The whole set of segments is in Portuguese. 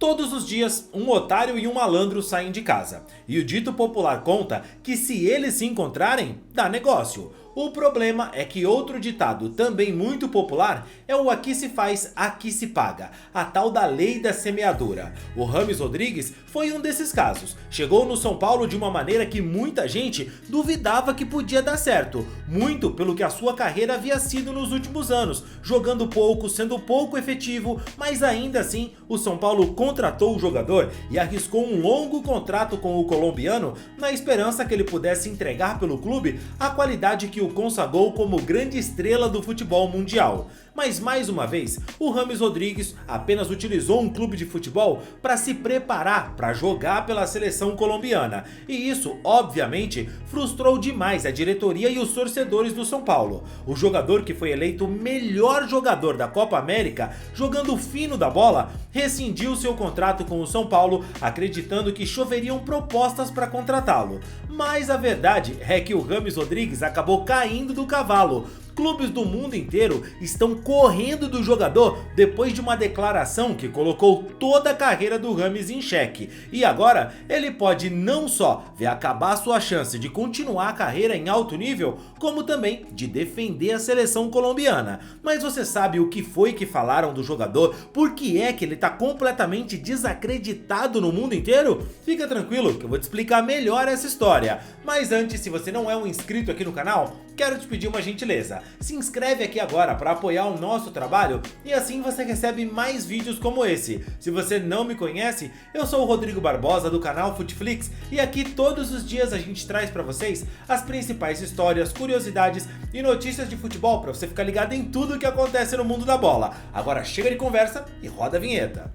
Todos os dias, um otário e um malandro saem de casa. E o dito popular conta que se eles se encontrarem, dá negócio. O problema é que outro ditado também muito popular é o aqui se faz, aqui se paga, a tal da lei da semeadura. O James Rodrigues foi um desses casos. Chegou no São Paulo de uma maneira que muita gente duvidava que podia dar certo, muito pelo que a sua carreira havia sido nos últimos anos, jogando pouco, sendo pouco efetivo, mas ainda assim o São Paulo contratou o jogador e arriscou um longo contrato com o colombiano na esperança que ele pudesse entregar pelo clube a qualidade que o consagrou como grande estrela do futebol mundial. Mas mais uma vez, o James Rodrigues apenas utilizou um clube de futebol para se preparar para jogar pela seleção colombiana. E isso, obviamente, frustrou demais a diretoria e os torcedores do São Paulo. O jogador que foi eleito o melhor jogador da Copa América, jogando fino da bola, rescindiu seu contrato com o São Paulo, acreditando que choveriam propostas para contratá-lo. Mas a verdade é que o James Rodrigues acabou caindo do cavalo. Clubes do mundo inteiro estão correndo do jogador depois de uma declaração que colocou toda a carreira do James em xeque. E agora ele pode não só ver acabar sua chance de continuar a carreira em alto nível, como também de defender a seleção colombiana. Mas você sabe o que foi que falaram do jogador? Por que é que ele está completamente desacreditado no mundo inteiro? Fica tranquilo que eu vou te explicar melhor essa história. Mas antes, se você não é um inscrito aqui no canal, quero te pedir uma gentileza. Se inscreve aqui agora para apoiar o nosso trabalho e assim você recebe mais vídeos como esse. Se você não me conhece, eu sou o Rodrigo Barbosa do canal Futflix e aqui todos os dias a gente traz para vocês as principais histórias, curiosidades e notícias de futebol para você ficar ligado em tudo o que acontece no mundo da bola. Agora chega de conversa e roda a vinheta.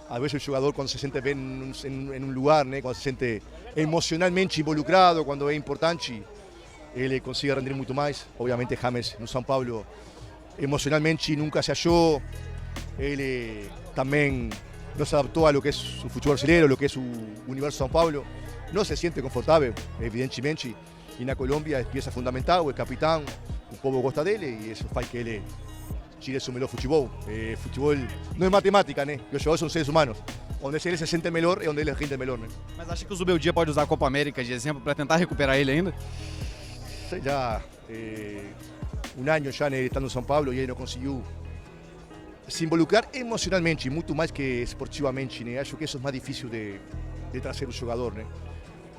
A veces el jugador cuando se siente bien en un lugar, ¿no? Cuando se siente emocionalmente involucrado, cuando es importante, él consigue rendir mucho más. Obviamente James en São Paulo emocionalmente nunca se halló, él también no se adaptó a lo que es su fútbol brasileño, lo que es su universo São Paulo. No se siente confortable, evidentemente, y en Colombia es pieza fundamental, es capitán, un poco gosta dele y eso faz que él tire su melhor futebol. Futebol não é matemática, né? Os jogadores são seres humanos. Onde ele se sente melhor é onde ele rende melhor, né? Mas acha que o Zubeldia pode usar a Copa América de exemplo para tentar recuperar ele ainda? Já um ano já estando em São Paulo e ele não conseguiu se involucrar emocionalmente, muito mais que esportivamente, né? Acho que isso é mais difícil de trazer o jogador, né?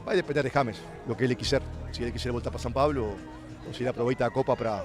Vai depender de James, o que ele quiser. Se ele quiser voltar para São Paulo ou se ele aproveita a Copa para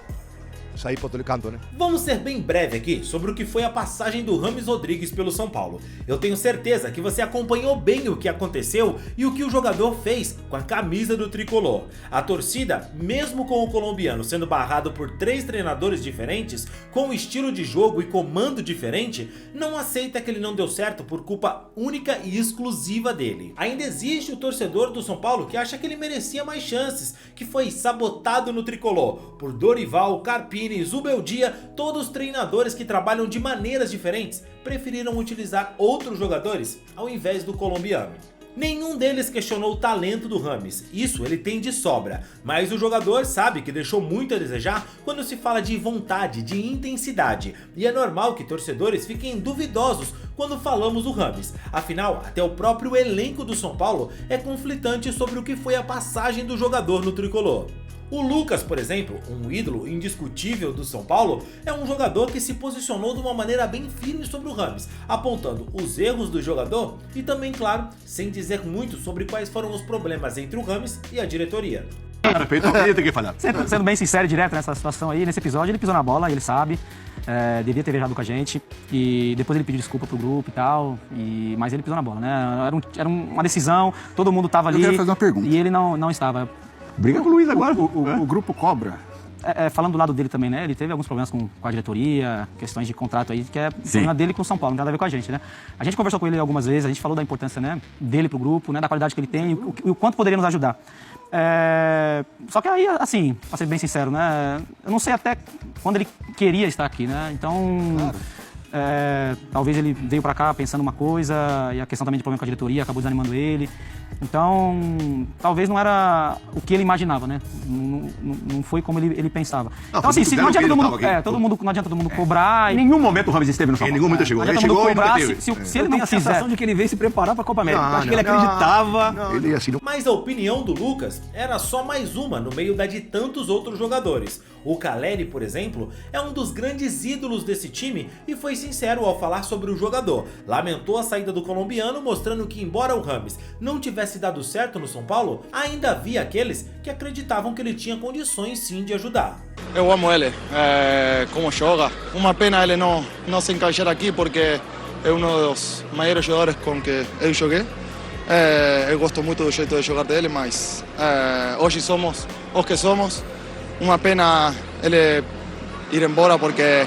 sair para outro canto, né? Vamos ser bem breve aqui sobre o que foi a passagem do James Rodrigues pelo São Paulo. Eu tenho certeza que você acompanhou bem o que aconteceu e o que o jogador fez com a camisa do tricolor. A torcida, mesmo com o colombiano sendo barrado por 3 treinadores diferentes, com estilo de jogo e comando diferente, não aceita que ele não deu certo por culpa única e exclusiva dele. Ainda existe o torcedor do São Paulo que acha que ele merecia mais chances, que foi sabotado no tricolor por Dorival, Carpini, Zubeldia, todos treinadores que trabalham de maneiras diferentes preferiram utilizar outros jogadores ao invés do colombiano. Nenhum deles questionou o talento do James, isso ele tem de sobra, mas o jogador sabe que deixou muito a desejar quando se fala de vontade, de intensidade, e é normal que torcedores fiquem duvidosos quando falamos do James. Afinal, até o próprio elenco do São Paulo é conflitante sobre o que foi a passagem do jogador no tricolor. O Lucas, por exemplo, um ídolo indiscutível do São Paulo, é um jogador que se posicionou de uma maneira bem firme sobre o James, apontando os erros do jogador e também, claro, sem dizer muito sobre quais foram os problemas entre o James e a diretoria. A respeito, o que ele tem que falar? Sendo bem sincero e direto nessa situação aí, nesse episódio, ele pisou na bola, ele sabe, devia ter viajado com a gente, e depois ele pediu desculpa pro grupo e tal, mas ele pisou na bola, né? Era uma decisão, todo mundo tava ali. Eu quero fazer uma pergunta. E ele não estava. Briga com o Luiz agora. O grupo cobra. Falando do lado dele também, né? Ele teve alguns problemas com a diretoria, questões de contrato aí, que é problema dele com o São Paulo, não tem nada a ver com a gente, né? A gente conversou com ele algumas vezes, a gente falou da importância, né, dele pro grupo, né, da qualidade que ele tem e o quanto poderia nos ajudar. Só que aí, assim, pra ser bem sincero, né? Eu não sei até quando ele queria estar aqui, né? Então, claro. Talvez ele veio pra cá pensando uma coisa e a questão também de problema com a diretoria acabou desanimando ele. Então, talvez não era o que ele imaginava, né? Não foi como ele pensava. Então, assim, não adianta não adianta todo mundo cobrar. Em nenhum momento o Rames esteve no São Paulo. Em nenhum momento chegou. Ele chegou e não teve. Se ele não quiser... de que ele veio se preparar para a Copa América. Acho que ele acreditava. Ele assim, Mas a opinião do Lucas era só mais uma no meio da de tantos outros jogadores. O Caleri, por exemplo, é um dos grandes ídolos desse time e foi sincero ao falar sobre o jogador. Lamentou a saída do colombiano, mostrando que embora o Rames não tivesse dado certo no São Paulo, ainda havia aqueles que acreditavam que ele tinha condições sim de ajudar. Eu amo ele, como joga. Uma pena ele não se encaixar aqui porque é um dos maiores jogadores com que eu joguei. Eu gosto muito do jeito de jogar dele, mas hoje somos os que somos. Uma pena ele ir embora porque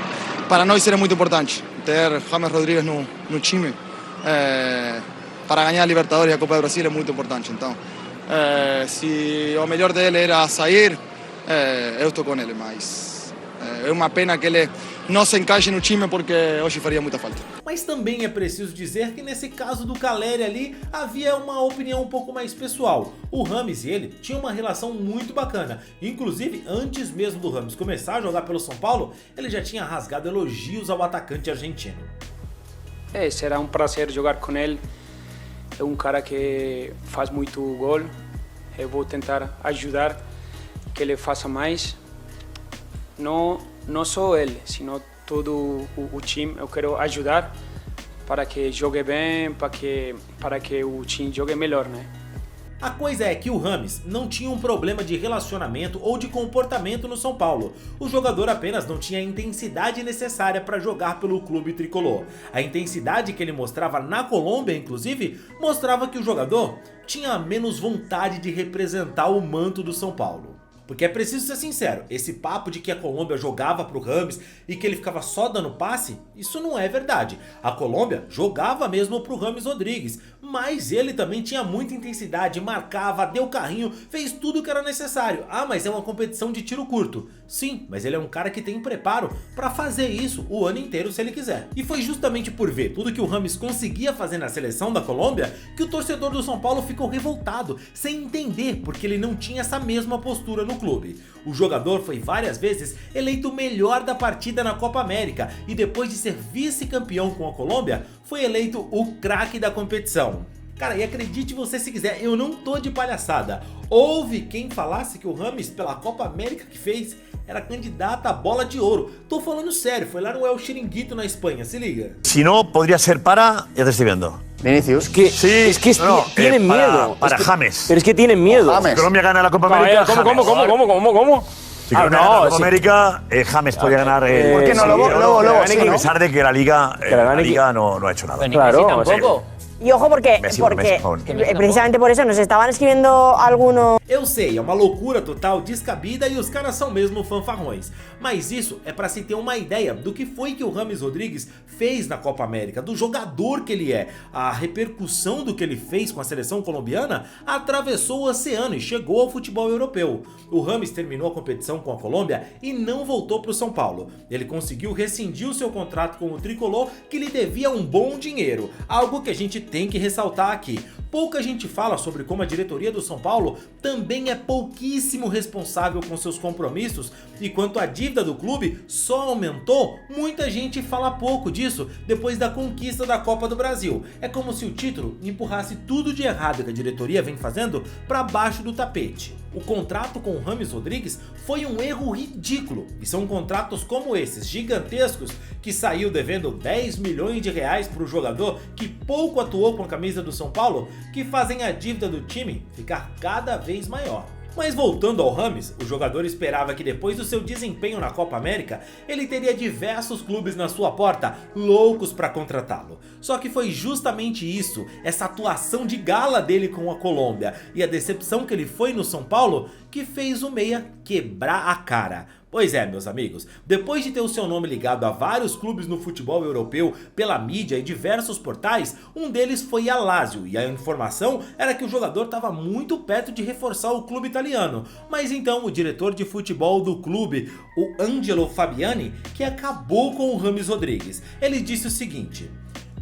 para nós era muito importante ter James Rodríguez no time. Para ganhar a Libertadores e a Copa do Brasil é muito importante. Então, se o melhor dele era sair, eu estou com ele, mas é uma pena que ele não se encaixe no time porque hoje faria muita falta. Mas também é preciso dizer que nesse caso do Caleri ali havia uma opinião um pouco mais pessoal. O Rames e ele tinham uma relação muito bacana. Inclusive, antes mesmo do Rames começar a jogar pelo São Paulo, ele já tinha rasgado elogios ao atacante argentino. Será um prazer jogar com ele. É um cara que faz muito gol. Eu vou tentar ajudar que ele faça mais. Não só ele, sino todo o time. Eu quero ajudar para que jogue bem, para que o time jogue melhor, né? A coisa é que o Rames não tinha um problema de relacionamento ou de comportamento no São Paulo. O jogador apenas não tinha a intensidade necessária para jogar pelo clube tricolor. A intensidade que ele mostrava na Colômbia, inclusive, mostrava que o jogador tinha menos vontade de representar o manto do São Paulo. Porque é preciso ser sincero, esse papo de que a Colômbia jogava pro Rames e que ele ficava só dando passe, isso não é verdade. A Colômbia jogava mesmo pro James Rodríguez, mas ele também tinha muita intensidade, marcava, deu carrinho, fez tudo o que era necessário. Ah, mas é uma competição de tiro curto. Sim, mas ele é um cara que tem preparo pra fazer isso o ano inteiro se ele quiser. E foi justamente por ver tudo que o Rames conseguia fazer na seleção da Colômbia que o torcedor do São Paulo ficou revoltado, sem entender porque ele não tinha essa mesma postura no clube. O jogador foi várias vezes eleito o melhor da partida na Copa América e depois de ser vice-campeão com a Colômbia, foi eleito o craque da competição. Cara, e acredite você se quiser, eu não tô de palhaçada. Houve quem falasse que o Rames, pela Copa América que fez, era candidato à bola de ouro. Tô falando sério, foi lá no El Chiringuito na Espanha, se liga. Si no, podría ser para... Ya te estoy viendo. Vinicius. Sí, tienen miedo. Para James. Pero es que tienen miedo. Si Colombia gana la Copa América, ¿Cómo? Si Colombia gana la Copa América, James podría ganar... ¿Por qué no? Luego, a pesar de que la Liga no ha hecho nada. Claro, tampoco. Y ojo porque precisamente por eso nos estaban escribiendo algunos... Eu sei, é uma loucura total, descabida e os caras são mesmo fanfarrões. Mas isso é pra se ter uma ideia do que foi que o James Rodríguez fez na Copa América, do jogador que ele é. A repercussão do que ele fez com a seleção colombiana atravessou o oceano e chegou ao futebol europeu. O Rames terminou a competição com a Colômbia e não voltou pro São Paulo. Ele conseguiu rescindir o seu contrato com o tricolor, que lhe devia um bom dinheiro, algo que a gente tem que ressaltar aqui. Pouca gente fala sobre como a diretoria do São Paulo também é pouquíssimo responsável com seus compromissos, e quanto à dívida do clube só aumentou, muita gente fala pouco disso depois da conquista da Copa do Brasil. É como se o título empurrasse tudo de errado que a diretoria vem fazendo para baixo do tapete. O contrato com o James Rodríguez foi um erro ridículo, e são contratos como esses, gigantescos, que saiu devendo 10 milhões de reais para o jogador que pouco atuou com a camisa do São Paulo, que fazem a dívida do time ficar cada vez maior. Mas voltando ao Rames, o jogador esperava que depois do seu desempenho na Copa América, ele teria diversos clubes na sua porta, loucos para contratá-lo. Só que foi justamente isso, essa atuação de gala dele com a Colômbia e a decepção que ele foi no São Paulo, que fez o meia quebrar a cara. Pois é, meus amigos, depois de ter o seu nome ligado a vários clubes no futebol europeu pela mídia e diversos portais, um deles foi a Lazio, e a informação era que o jogador estava muito perto de reforçar o clube italiano. Mas então o diretor de futebol do clube, o Angelo Fabiani, que acabou com o James Rodríguez. Ele disse o seguinte: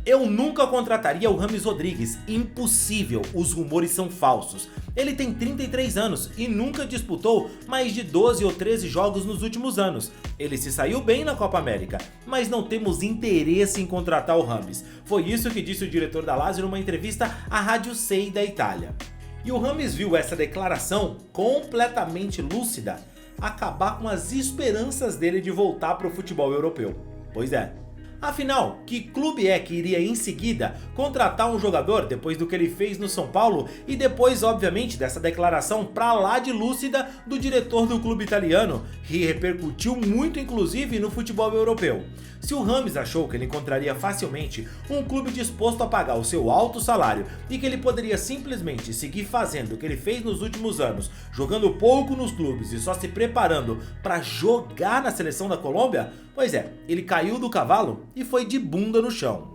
Eu nunca contrataria o James Rodrigues, impossível, os rumores são falsos. Ele tem 33 anos e nunca disputou mais de 12 ou 13 jogos nos últimos anos. Ele se saiu bem na Copa América, mas não temos interesse em contratar o James. Foi isso que disse o diretor da Lazio numa entrevista à Rádio Sei da Itália. E o James viu essa declaração completamente lúcida acabar com as esperanças dele de voltar para o futebol europeu. Pois é. Afinal, que clube é que iria em seguida contratar um jogador depois do que ele fez no São Paulo e depois, obviamente, dessa declaração pra lá de lúcida do diretor do clube italiano, que repercutiu muito inclusive no futebol europeu? Se o James achou que ele encontraria facilmente um clube disposto a pagar o seu alto salário e que ele poderia simplesmente seguir fazendo o que ele fez nos últimos anos, jogando pouco nos clubes e só se preparando para jogar na seleção da Colômbia, pois é, ele caiu do cavalo e foi de bunda no chão.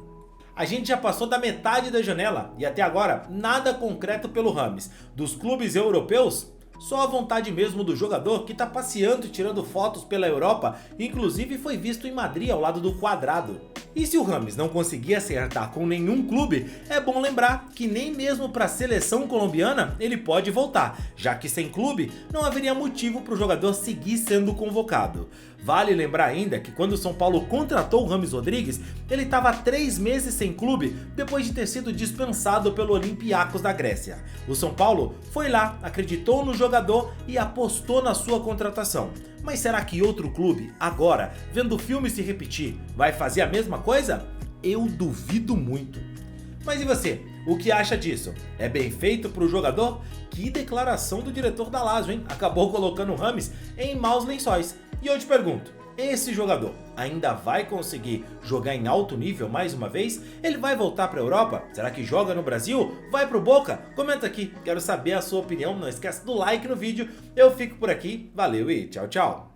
A gente já passou da metade da janela e até agora nada concreto pelo James. Dos clubes europeus, só a vontade mesmo do jogador que tá passeando e tirando fotos pela Europa, inclusive foi visto em Madrid ao lado do Quadrado. E se o James não conseguir acertar com nenhum clube, é bom lembrar que nem mesmo para a seleção colombiana ele pode voltar, já que sem clube não haveria motivo para o jogador seguir sendo convocado. Vale lembrar ainda que quando o São Paulo contratou o James Rodrigues, ele estava 3 meses sem clube depois de ter sido dispensado pelo Olympiacos da Grécia. O São Paulo foi lá, acreditou no jogador e apostou na sua contratação. Mas será que outro clube, agora, vendo o filme se repetir, vai fazer a mesma coisa? Eu duvido muito. Mas e você? O que acha disso? É bem feito pro jogador? Que declaração do diretor da Lazio, hein? Acabou colocando o James em maus lençóis. E eu te pergunto, esse jogador ainda vai conseguir jogar em alto nível mais uma vez? Ele vai voltar para a Europa? Será que joga no Brasil? Vai pro Boca? Comenta aqui, quero saber a sua opinião, não esquece do like no vídeo. Eu fico por aqui, valeu e tchau, tchau.